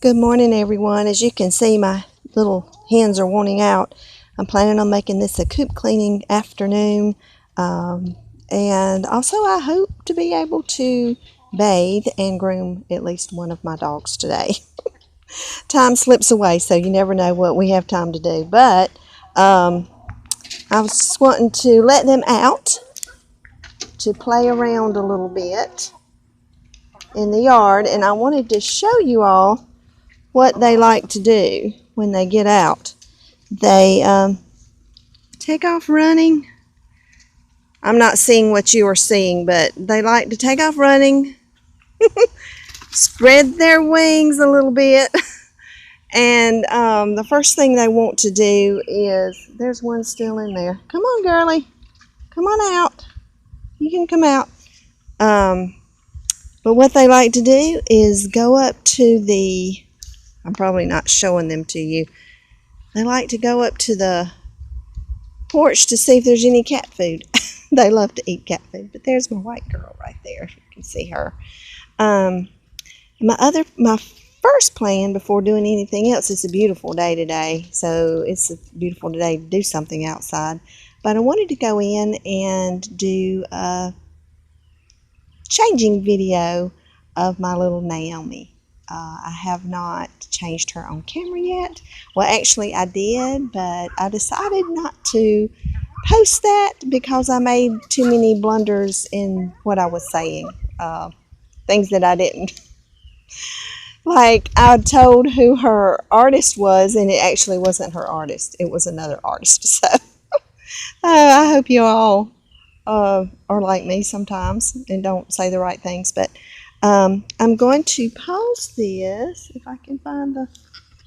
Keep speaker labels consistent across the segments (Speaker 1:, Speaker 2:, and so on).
Speaker 1: Good morning, everyone. As you can see, my little hens are wanting out. I'm planning on making this a coop cleaning afternoon. Um, and also, I hope to be able to bathe and groom at least one of my dogs today. Time slips away, so you never know what we have time to do. But I was just wanting to let them out to play around a little bit in the yard, and I wanted to show you all what they like to do when they get out. They take off running. I'm not seeing what you are seeing, but they like to take off running, spread their wings a little bit, and the first thing they want to do is, there's one still in there. Come on, girlie. Come on out. You can come out. But what they like to do is go up to I'm probably not showing them to you. They like to go up to the porch to see if there's any cat food. They love to eat cat food. But there's my white girl right there. You can see her. My first plan before doing anything else, it's a beautiful day today. So it's a beautiful day to do something outside. But I wanted to go in and do a changing video of my little Naomi. I have not changed her on camera yet. Well, actually I did, but I decided not to post that because I made too many blunders in what I was saying. Things that I didn't. Like, I told who her artist was, and it actually wasn't her artist. It was another artist. So I hope you all are like me sometimes and don't say the right things. But I'm going to pause this, if I can find the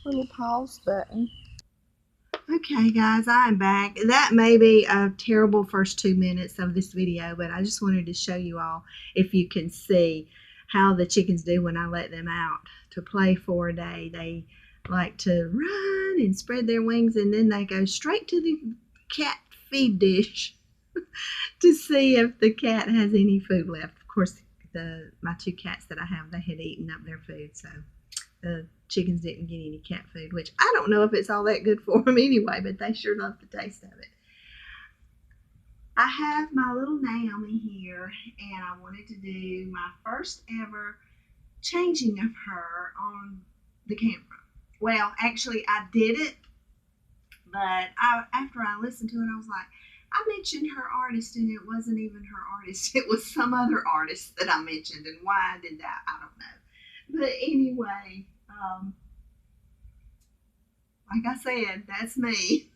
Speaker 1: little pause button. Okay, guys, I'm back. That may be a terrible first 2 minutes of this video, but I just wanted to show you all, if you can see how the chickens do when I let them out to play for a day. They like to run and spread their wings, and then they go straight to the cat feed dish to see if the cat has any food left. Of course, my two cats that I have, they had eaten up their food, so the chickens didn't get any cat food, which I don't know if it's all that good for them anyway, but they sure love the taste of it. I have my little Naomi here, and I wanted to do my first ever changing of her on the camera. Well, actually, I did it, but after I listened to it, I was like, I mentioned her artist, and it wasn't even her artist. It was some other artist that I mentioned, and why I did that, I don't know. But anyway, like I said, that's me.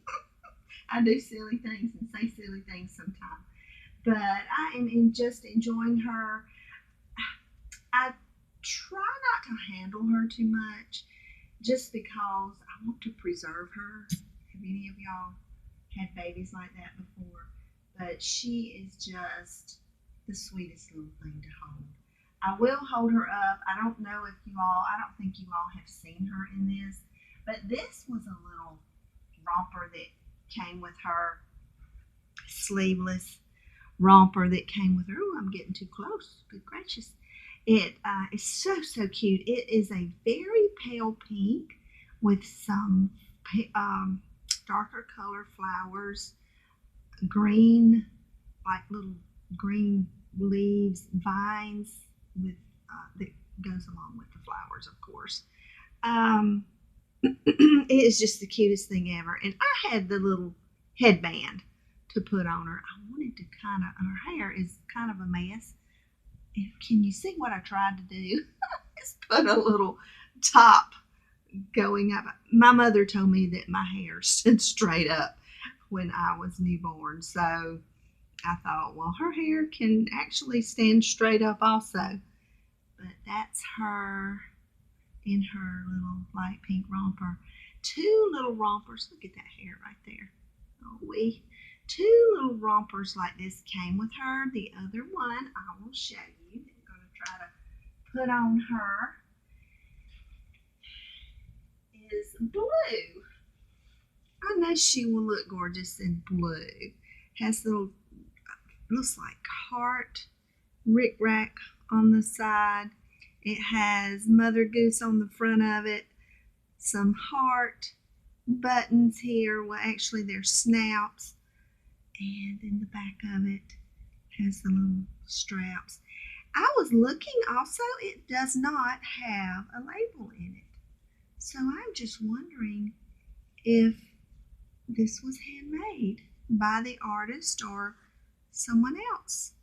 Speaker 1: I do silly things and say silly things sometimes. But I am just enjoying her. I try not to handle her too much just because I want to preserve her. Have any of y'all had babies like that before? But she is just the sweetest little thing to hold. I will hold her up. I don't think you all have seen her in this, but this was a little romper that came with her, sleeveless romper that came with her. Oh, I'm getting too close. Good gracious. It is so cute. It is a very pale pink with some darker color flowers, green, like little green leaves, vines with that goes along with the flowers, of course. It is just the cutest thing ever. And I had the little headband to put on her. I wanted to her hair is kind of a mess. And can you see what I tried to do? Is put a little top going up. My mother told me that my hair stood straight up when I was newborn. So I thought, well, her hair can actually stand straight up also. But that's her in her little light pink romper. Two little rompers. Look at that hair right there. Oh, two little rompers like this came with her. The other one I will show you. I'm going to try to put on her is blue. I know she will look gorgeous in blue. Has little, looks like heart, rick-rack on the side. It has Mother Goose on the front of it, some heart buttons here. Well, actually, they're snaps. And in the back of it has the little straps. I was looking also, it does not have a label in it. So I'm just wondering if this was handmade by the artist or someone else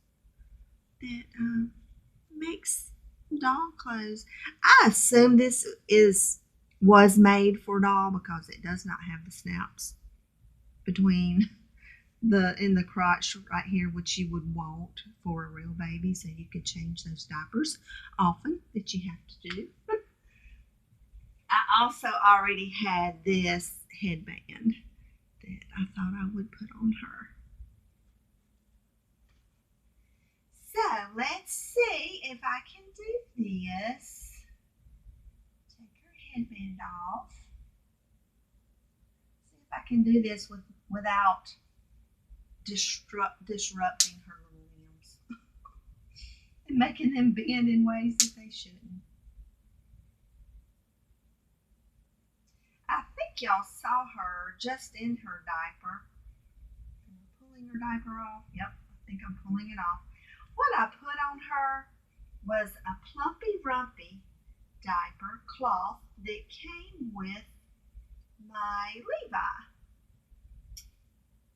Speaker 1: that makes doll clothes. I assume this was made for doll because it does not have the snaps between in the crotch right here, which you would want for a real baby, so you could change those diapers often that you have to do. I also already had this headband that I thought I would put on her. So let's see if I can do this. Take her headband off. See if I can do this without disrupting her little limbs and making them bend in ways that they shouldn't. I think y'all saw her just in her diaper. Am I pulling her diaper off? Yep, I think I'm pulling it off. What I put on her was a plumpy rumpy diaper cloth that came with my Levi,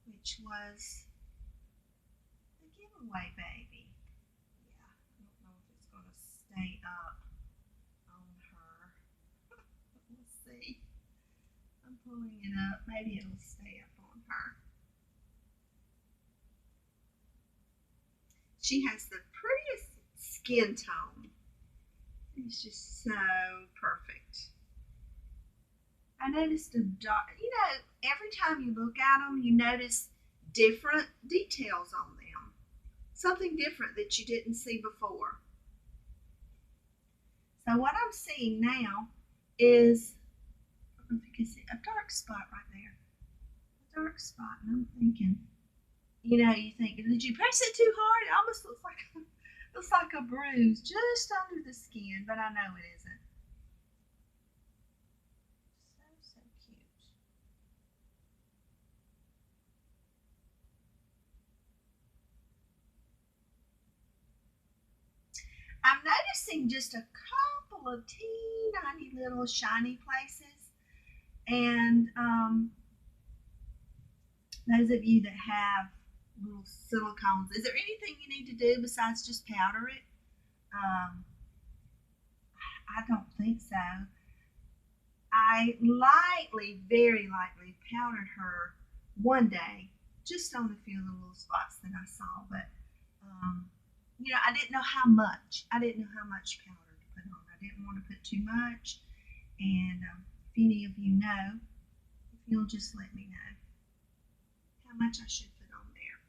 Speaker 1: which was the giveaway baby. Yeah, I don't know if it's going to stay up on her. We'll see. I'm pulling it up. Maybe it'll stay up on her. She has the prettiest skin tone. It's just so perfect. I noticed a dark, every time you look at them, you notice different details on them. Something different that you didn't see before. So what I'm seeing now is, I don't know if you can see, a dark spot right there. A dark spot, and I'm thinking, you think, did you press it too hard? It almost looks like a bruise just under the skin, but I know it isn't. So cute. I'm noticing just a couple of teeny tiny little shiny places, and those of you that have little silicones, is there anything you need to do besides just powder it? I don't think so. I very lightly powdered her one day, just on a few little spots that I saw, but I didn't know how much. I didn't know how much powder to put on. I didn't want to put too much, and if any of you know, if you'll just let me know how much I should put on there.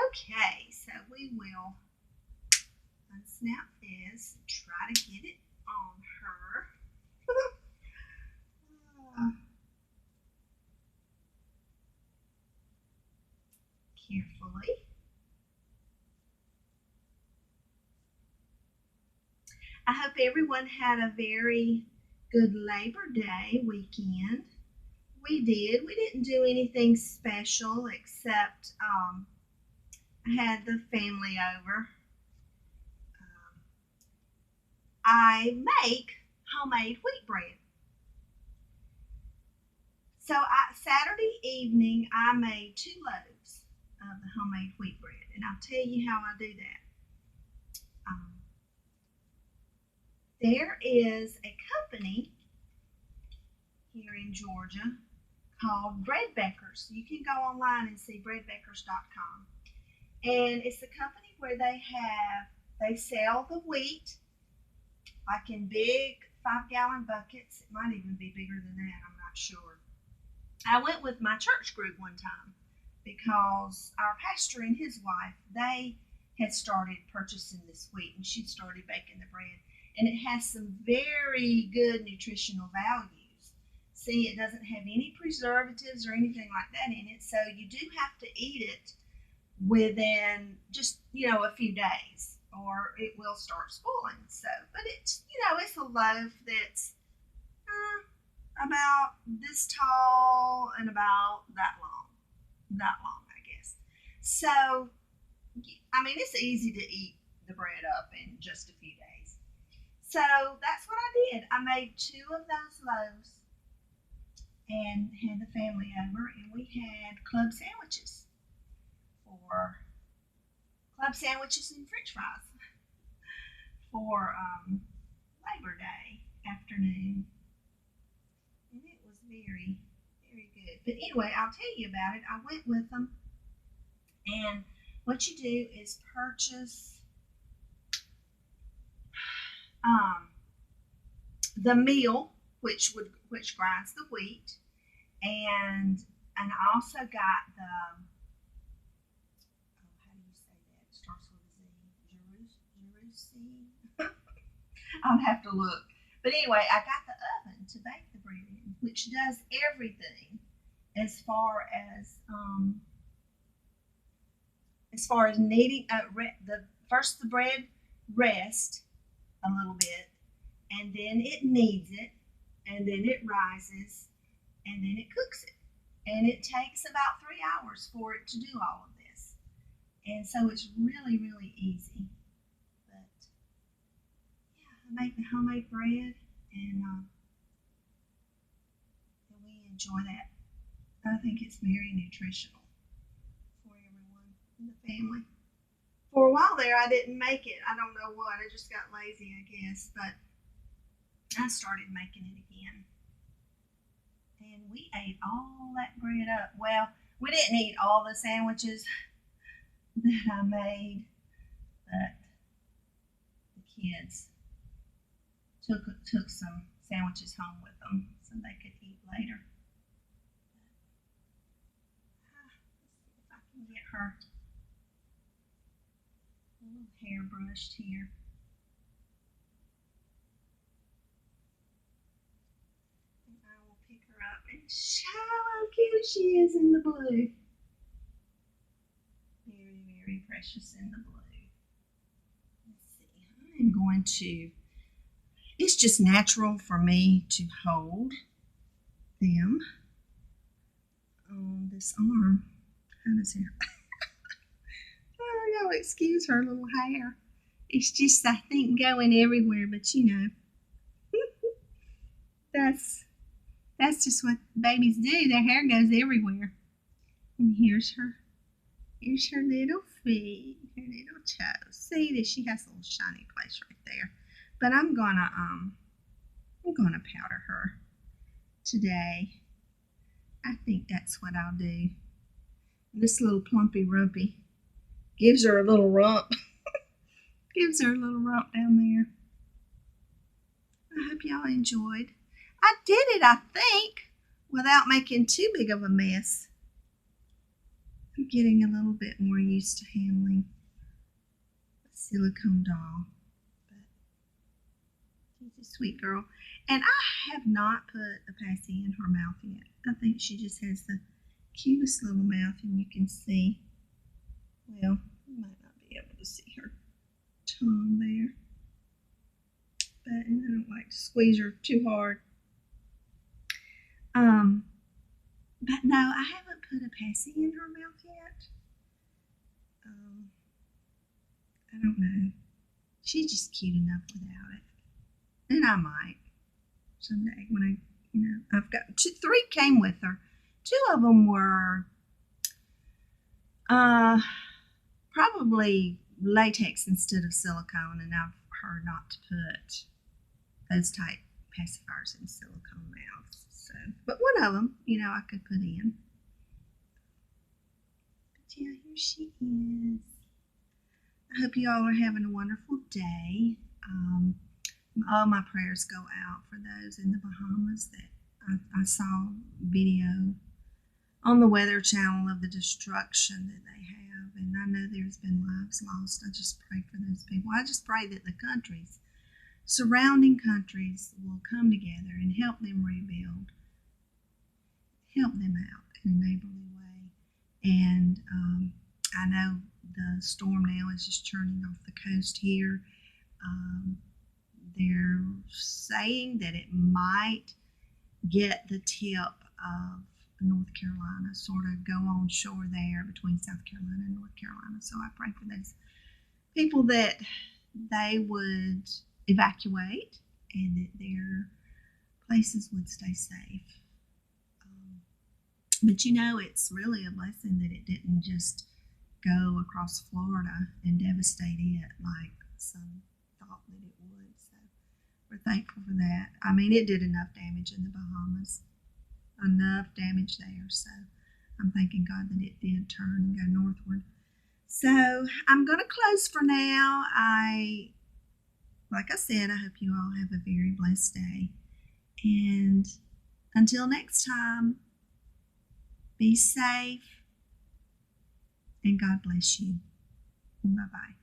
Speaker 1: Okay, so we will unsnap this and try to get it on her. Carefully. I hope everyone had a very good Labor Day weekend. We did. We didn't do anything special except I had the family over. I make homemade wheat bread. So Saturday evening, I made 2 loaves of the homemade wheat bread, and I'll tell you how I do that. There is a company here in Georgia called Breadbekers. You can go online and see breadbekers.com. And it's a company where they sell the wheat like in big 5-gallon buckets. It might even be bigger than that, I'm not sure. I went with my church group one time because our pastor and his wife, they had started purchasing this wheat, and she started baking the bread. And it has some very good nutritional values. See, it doesn't have any preservatives or anything like that in it, so you do have to eat it within just, a few days or it will start spoiling. So, but it's, you know, it's a loaf that's about this tall and about that long, I guess. So, I mean, it's easy to eat the bread up in just a few days. So that's what I did. I made two of those loaves and had the family over, and we had for club sandwiches and French fries for Labor Day afternoon, and it was very, very good. But anyway, I'll tell you about it. I went with them, and what you do is purchase the meal, which grinds the wheat, and I also got the how do you say that? It starts with a Z. Jerusalem. I'll have to look. But anyway, I got the oven to bake the bread in, which does everything as far as kneading. The bread rests a little bit, and then it kneads it, and then it rises, and then it cooks it. And it takes about 3 hours for it to do all of this. And so it's really, really easy. But yeah, I make the homemade bread, and we enjoy that. I think it's very nutritional for everyone in the family. For a while there, I didn't make it. I don't know what. I just got lazy, I guess. But I started making it again. And we ate all that bread up. Well, we didn't eat all the sandwiches that I made, but the kids took some sandwiches home with them so they could eat later. Let's see if I can get her little hair brushed here. And I will pick her up and show how cute she is in the blue. Very, very precious in the blue. Let's see. I'm going to, it's just natural for me to hold them on this arm. How does it? Oh, excuse her little hair. It's just, I think, going everywhere, but you know, that's just what babies do. Their hair goes everywhere. And here's her little feet, her little toes. See that she has a little shiny place right there. But I'm gonna powder her today. I think that's what I'll do. This little plumpy rumpy gives her a little rump. Gives her a little rump down there. I hope y'all enjoyed. I did it, I think, without making too big of a mess. I'm getting a little bit more used to handling a silicone doll. But she's a sweet girl. And I have not put a passy in her mouth yet. I think she just has the cutest little mouth, and you can see, well, you might not be able to see her tongue there. But I don't like to squeeze her too hard. But no, I haven't put a passy in her mouth yet. I don't know. She's just cute enough without it. And I might someday when I've got three came with her. Two of them were probably latex instead of silicone, and I've heard not to put those type pacifiers in silicone mouths. So, but one of them, I could put in. But yeah, here she is. I hope you all are having a wonderful day. All my prayers go out for those in the Bahamas that I saw video on the Weather Channel of the destruction that they have, and I know there's been lives lost. I just pray for those people. I just pray that the surrounding countries will come together and help them rebuild, help them out in a neighborly way. And I know the storm now is just churning off the coast here. They're saying that it might get the tip of North Carolina, sort of go on shore there between South Carolina and North Carolina. So I pray for those people that they would evacuate and that their places would stay safe. But it's really a blessing that it didn't just go across Florida and devastate it like some thought that it would. So we're thankful for that. I mean, it did enough damage in the Bahamas, enough damage there. So I'm thanking God that it did turn and go northward. So I'm going to close for now. Like I said, I hope you all have a very blessed day. And until next time, be safe and God bless you. Bye-bye.